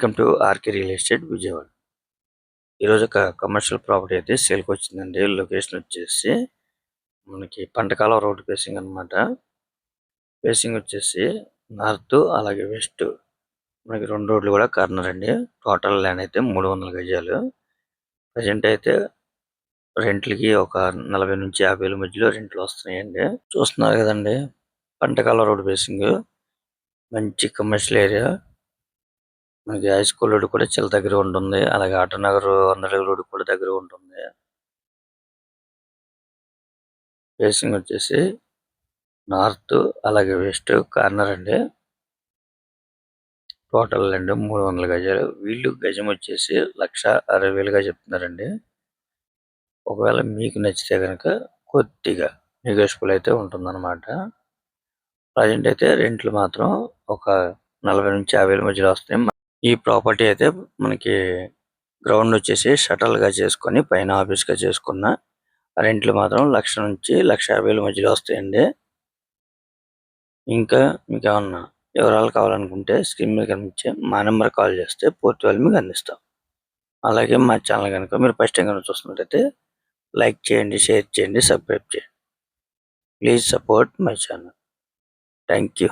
Welcome to RK real estate Vijayawada. ఈరోజు ఒక commercial property అయితే సేల్కి వచ్చిందండి. లొకేషన్ వచ్చేసి మనకి పంటకాలం రోడ్ ఫేసింగ్ అనమాట. ఫేసింగ్ వచ్చేసి నార్త్ అలాగే వెస్ట్ మనకి 2 రోడ్లు కూడా కార్నర్ అండి. టోటల్ ల్యాండ్ అయితే 300 గజాలు. ప్రజెంట్ అయితే రెంట్లకి ఒక 40 నుంచి 50 వేల మధ్యలో రెంట్లు వస్తున్నాయండి. చూస్తున్నారు కదండి, పంటకాలం రోడ్ ఫేసింగ్ మంచి కమర్షియల్ ఏరియా. మనకి హై స్కూల్ రోడ్ కూడా చాలా దగ్గర ఉంటుంది. అలాగే ఆటో నగర్ రోడ్ కూడా దగ్గర ఉంటుంది. ఫేసింగ్ వచ్చేసి నార్త్ అలాగే వెస్ట్ కార్నర్ అండి. టోటల్ అండి 300 గజాలు. వీళ్ళు గజం వచ్చేసి 1,60,000గా చెప్తున్నారండి. ఒకవేళ మీకు నచ్చితే కనుక కొద్దిగా నెగోషియబుల్ అయితే ఉంటుందన్నమాట. ప్రజెంట్ అయితే రెంట్లు మాత్రం ఒక 40 నుంచి 50 వేల మధ్యలో వస్తాయి. ఈ ప్రాపర్టీ అయితే మనకి గ్రౌండ్ వచ్చేసి షటల్గా చేసుకొని పైన ఆఫీస్గా చేసుకున్న రెంట్లు మాత్రం 1,00,000 నుంచి 1,50,000 మధ్యలో వస్తాయండి. ఇంకా మీకు ఏమన్నా వివరాలు కావాలనుకుంటే స్క్రీన్ మీద కనిపించే మా నెంబర్ కాల్ చేస్తే పూర్తి వాళ్ళు మీకు అందిస్తాం. అలాగే మా ఛానల్ కనుక మీరు ఫస్ట్ టైం కనుక చూస్తున్నట్టయితే లైక్ చేయండి, షేర్ చేయండి, సబ్స్క్రైబ్ చేయండి. Please support my channel. Thank you.